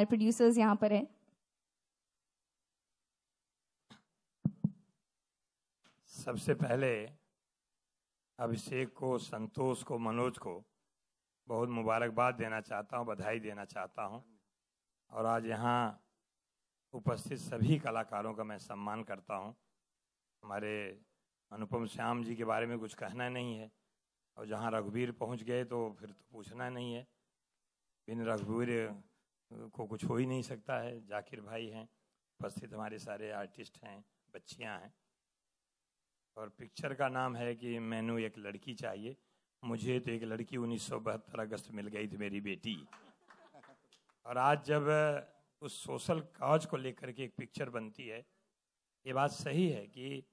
Producers यहाँ पर हैं। सबसे पहले अभिषेक को, संतोष को, मनोज को बहुत मुबारकबाद देना चाहता हूँ, बधाई देना चाहता हूँ। और आज यहाँ उपस्थित सभी कलाकारों का मैं सम्मान करता हूँ। हमारे अनुपम श्याम जी के बारे में कुछ कहना नहीं है, और जहाँ रघुवीर पहुँच गए तो फिर तो पूछना नहीं है। बिन रघुवीर को कुछ हो ही नहीं सकता है। जाकिर भाई हैं, उपस्थित हमारे सारे आर्टिस्ट हैं, बच्चियां हैं। और पिक्चर का नाम है कि मैनू एक लड़की चाहिए। मुझे तो एक लड़की 1972 अगस्त मिल गई थी, मेरी बेटी। और आज जब उस सोशल कॉज को लेकर के एक पिक्चर बनती है, ये बात सही है कि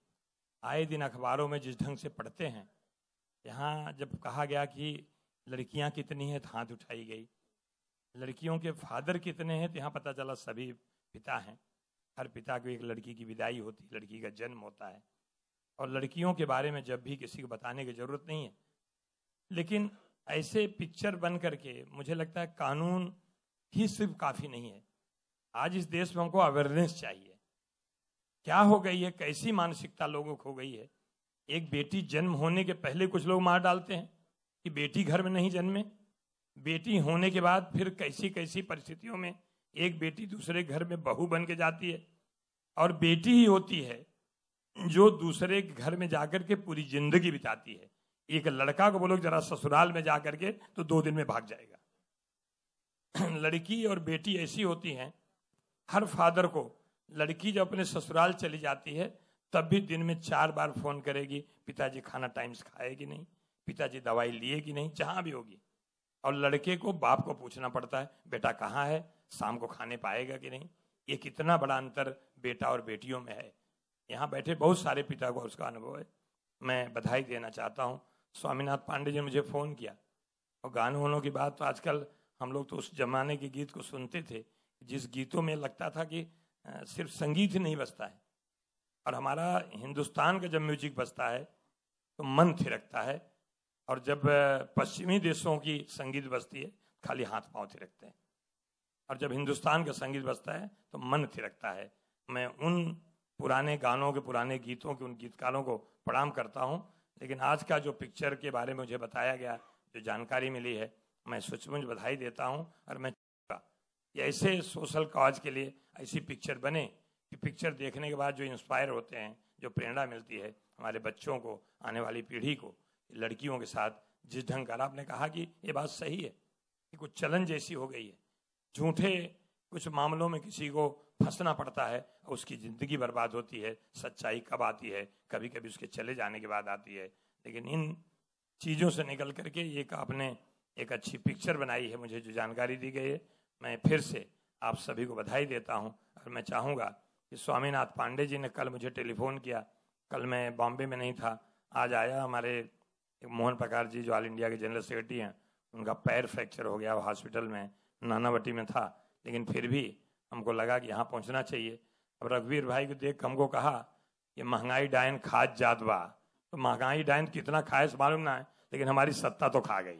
आए दिन अखबारों में जिस ढंग से पढ़ते हैं, यहाँ जब कहा गया कि लड़कियां कितनी हैं तो हाथ उठाई गई, लड़कियों के फादर कितने हैं तो यहाँ पता चला सभी पिता हैं। हर पिता को एक लड़की की विदाई होती है, लड़की का जन्म होता है। और लड़कियों के बारे में जब भी किसी को बताने की जरूरत नहीं है, लेकिन ऐसे पिक्चर बन करके मुझे लगता है कानून ही सिर्फ काफी नहीं है। आज इस देश में हमको अवेयरनेस चाहिए। क्या हो गई है, कैसी मानसिकता लोगों को हो गई है। एक बेटी जन्म होने के पहले कुछ लोग मार डालते हैं कि बेटी घर में नहीं जन्मे। बेटी होने के बाद फिर कैसी कैसी परिस्थितियों में एक बेटी दूसरे घर में बहू बन के जाती है। और बेटी ही होती है जो दूसरे घर में जाकर के पूरी जिंदगी बिताती है। एक लड़का को बोलो जरा ससुराल में जाकर के तो 2 दिन में भाग जाएगा। लड़की और बेटी ऐसी होती हैं, हर फादर को लड़की जब अपने ससुराल चली जाती है तब भी दिन में 4 बार फोन करेगी, पिताजी खाना टाइम से खाए कि नहीं, पिताजी दवाई लिए कि नहीं, जहां भी होगी। और लड़के को बाप को पूछना पड़ता है, बेटा कहाँ है, शाम को खाने पाएगा कि नहीं। ये कितना बड़ा अंतर बेटा और बेटियों में है। यहाँ बैठे बहुत सारे पिता को उसका अनुभव है। मैं बधाई देना चाहता हूँ। स्वामीनाथ पांडे जी ने मुझे फ़ोन किया, और गानों वानों की बात तो आजकल हम लोग तो उस जमाने के गीत को सुनते थे जिस गीतों में लगता था कि सिर्फ संगीत ही नहीं बजता है। और हमारा हिंदुस्तान का जब म्यूजिक बजता है तो मन थिरकता है, और जब पश्चिमी देशों की संगीत बजती है खाली हाथ पांव थिरकते हैं। और जब हिंदुस्तान का संगीत बजता है तो मन थिरकता है। मैं उन पुराने गानों के, पुराने गीतों के, उन गीतकारों को प्रणाम करता हूं। लेकिन आज का जो पिक्चर के बारे में मुझे बताया गया, जो जानकारी मिली है, मैं सचमुच बधाई देता हूं। और मैं ऐसे सोशल कॉज के लिए ऐसी पिक्चर बने कि पिक्चर देखने के बाद जो इंस्पायर होते हैं, जो प्रेरणा मिलती है हमारे बच्चों को, आने वाली पीढ़ी को, लड़कियों के साथ जिस ढंग का आपने कहा कि ये बात सही है कि कुछ चलन जैसी हो गई है। झूठे कुछ मामलों में किसी को फंसना पड़ता है, उसकी जिंदगी बर्बाद होती है। सच्चाई कब आती है, कभी कभी उसके चले जाने के बाद आती है। लेकिन इन चीज़ों से निकल करके एक आपने एक अच्छी पिक्चर बनाई है, मुझे जो जानकारी दी गई है, मैं फिर से आप सभी को बधाई देता हूं। और मैं चाहूँगा कि स्वामीनाथ पांडे जी ने कल मुझे टेलीफोन किया, कल मैं बॉम्बे में नहीं था, आज आया। हमारे मोहन प्रकाश जी जो ऑल इंडिया के जनरल सेक्रेटरी हैं, उनका पैर फ्रैक्चर हो गया, वो हॉस्पिटल में नानावटी में था, लेकिन फिर भी हमको लगा कि यहाँ पहुँचना चाहिए। अब रघुवीर भाई को देख हमको कहा कि महंगाई डायन खाद जात बा, तो महंगाई डायन कितना खाए से मालूम ना है, लेकिन हमारी सत्ता तो खा गई,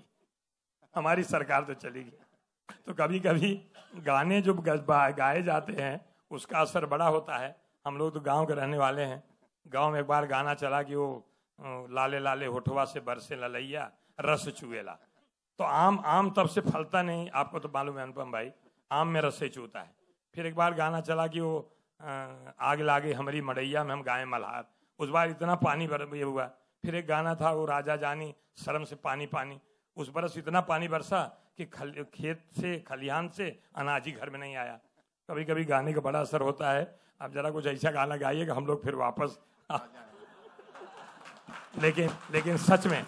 हमारी सरकार तो चली गई। तो कभी कभी गाने जो गाए जाते हैं उसका असर बड़ा होता है। हम लोग तो गांव के रहने वाले हैं। गांव में एक बार गाना चला कि वो लाले लाले होठवा से बरसे ललैया रस चुएला, तो आम तब से फलता नहीं, आपको तो मालूम है अनुपम भाई, आम में रस से चूता है। फिर एक बार गाना चला कि वो आग लागे हमारी मड़ैया में हम गाएं मल्हार, उस बार इतना पानी ये हुआ। फिर एक गाना था वो राजा जानी शर्म से पानी पानी, उस बरस इतना पानी बरसा कि खेत से खलिहान से अनाज ही घर में नहीं आया। कभी कभी गाने का बड़ा असर होता है। अब जरा कुछ ऐसा गाना गाइएगा हम लोग फिर वापस लेकिन सच में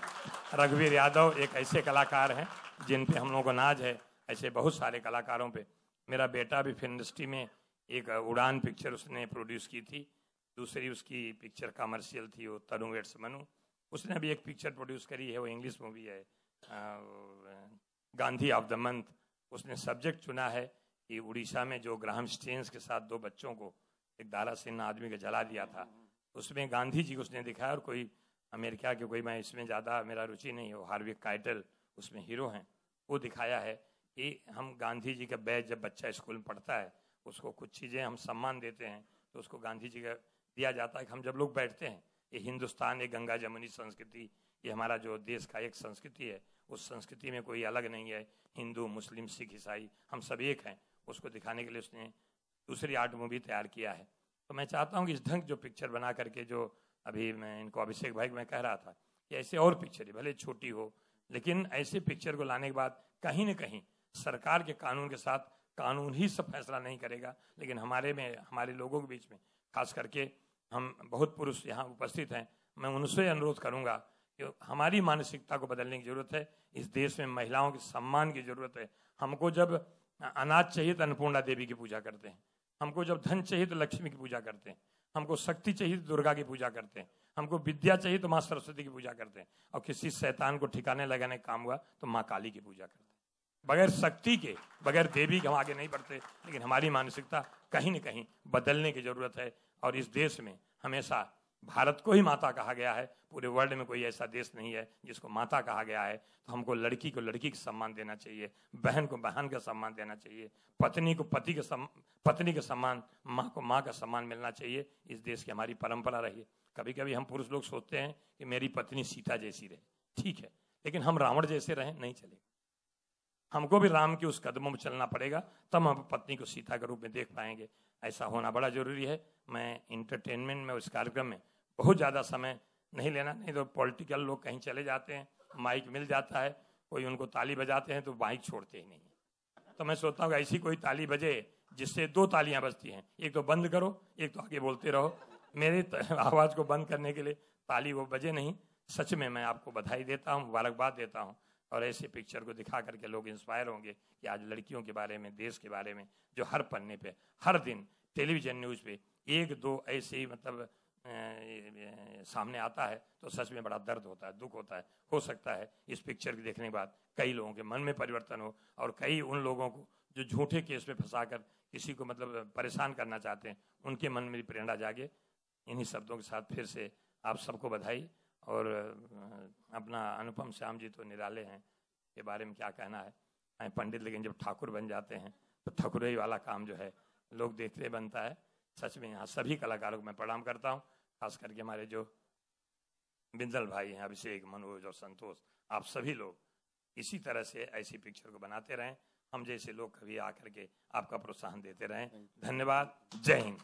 रघुवीर यादव एक ऐसे कलाकार हैं जिन पे हम लोगों को नाज है। ऐसे बहुत सारे कलाकारों पे। मेरा बेटा भी फिल्म इंडस्ट्री में एक उड़ान पिक्चर उसने प्रोड्यूस की थी, दूसरी उसकी पिक्चर कमर्शियल थी, वो तनु वेट्स मनु। उसने अभी एक पिक्चर प्रोड्यूस करी है, वो इंग्लिश मूवी है, गांधी ऑफ द मंथ। उसने सब्जेक्ट चुना है कि उड़ीसा में जो ग्राहम स्टेन्स के साथ 2 बच्चों को एक दारासिन्हा आदमी को जला दिया था, उसमें गांधी जी को उसने दिखाया। और कोई अमेरिका के कोई, मैं इसमें ज़्यादा मेरा रुचि नहीं है, हार्वी काइटल उसमें हीरो हैं, वो दिखाया है कि हम गांधी जी का बैच जब बच्चा स्कूल में पढ़ता है उसको कुछ चीज़ें हम सम्मान देते हैं, तो उसको गांधी जी का दिया जाता है कि हम जब लोग बैठते हैं, ये हिंदुस्तान एक गंगा जमुनी संस्कृति, ये हमारा जो देश का एक संस्कृति है, उस संस्कृति में कोई अलग नहीं है, हिंदू मुस्लिम सिख ईसाई हम सब एक हैं। उसको दिखाने के लिए उसने दूसरी आर्ट मूवी तैयार किया है। तो मैं चाहता हूँ कि इस ढंग जो पिक्चर बना करके, जो अभी मैं इनको अभिषेक भाई को मैं कह रहा था कि ऐसे और पिक्चर भले छोटी हो, लेकिन ऐसे पिक्चर को लाने के बाद कहीं न कहीं सरकार के कानून के साथ कानून ही सब फैसला नहीं करेगा, लेकिन हमारे लोगों के बीच में खास करके हम बहुत पुरुष यहाँ उपस्थित हैं, मैं उनसे अनुरोध करूँगा कि हमारी मानसिकता को बदलने की जरूरत है। इस देश में महिलाओं के सम्मान की जरूरत है। हमको जब अनाज चाहिए तो अन्नपूर्णा देवी की पूजा करते हैं, हमको जब धन चाहिए तो लक्ष्मी की पूजा करते हैं, हमको शक्ति चाहिए तो दुर्गा की पूजा करते हैं, हमको विद्या चाहिए तो माँ सरस्वती की पूजा करते हैं, और किसी शैतान को ठिकाने लगाने काम हुआ तो माँ काली की पूजा करते हैं। बगैर शक्ति के, बगैर देवी के हम आगे नहीं बढ़ते। लेकिन हमारी मानसिकता कहीं न कहीं बदलने की जरूरत है। और इस देश में हमेशा भारत को ही माता कहा गया है, पूरे वर्ल्ड में कोई ऐसा देश नहीं है जिसको माता कहा गया है। तो हमको लड़की को लड़की का सम्मान देना चाहिए, बहन को बहन का सम्मान देना चाहिए, पत्नी को पति का सम्मान, माँ को माँ का सम्मान मिलना चाहिए। इस देश की हमारी परंपरा रही है। कभी कभी हम पुरुष लोग सोचते हैं कि मेरी पत्नी सीता जैसी रहे, ठीक है, लेकिन हम रावण जैसे रहें नहीं चलेगा। हमको भी राम के उस कदमों में चलना पड़ेगा, तब हम पत्नी को सीता के रूप में देख पाएंगे। ऐसा होना बड़ा जरूरी है। मैं इंटरटेनमेंट में उस कार्यक्रम में बहुत ज़्यादा समय नहीं लेना, नहीं तो पॉलिटिकल लोग कहीं चले जाते हैं, माइक मिल जाता है, कोई उनको ताली बजाते हैं तो माइक छोड़ते ही नहीं है। तो मैं सोचता हूँ ऐसी कोई ताली बजे जिससे दो तालियां बजती हैं, एक तो बंद करो, एक तो आगे बोलते रहो। मेरी आवाज़ को बंद करने के लिए ताली वो बजे नहीं। सच में मैं आपको बधाई देता हूँ, मुबारकबाद देता हूँ। और ऐसे पिक्चर को दिखा करके लोग इंस्पायर होंगे कि आज लड़कियों के बारे में, देश के बारे में जो हर पन्ने पे, हर दिन टेलीविजन न्यूज़ पे एक दो ऐसे ही मतलब सामने आता है तो सच में बड़ा दर्द होता है, दुख होता है। हो सकता है इस पिक्चर के देखने के बाद कई लोगों के मन में परिवर्तन हो, और कई उन लोगों को जो झूठे केस में फंसाकर किसी को मतलब परेशान करना चाहते हैं, उनके मन में भी प्रेरणा जागे। इन्हीं शब्दों के साथ फिर से आप सबको बधाई। और अपना अनुपम श्याम जी तो निराले हैं, के बारे में क्या कहना है। मैं पंडित, लेकिन जब ठाकुर बन जाते हैं तो ठाकुर ही वाला काम जो है लोग देखते बनता है। सच में यहाँ सभी कलाकारों को मैं प्रणाम करता हूँ, खास करके हमारे जो बिंदल भाई हैं, अभिषेक, मनोज और संतोष, आप सभी लोग इसी तरह से ऐसी पिक्चर को बनाते रहें। हम जैसे लोग कभी आकर के आपका प्रोत्साहन देते रहें। धन्यवाद। जय हिंद।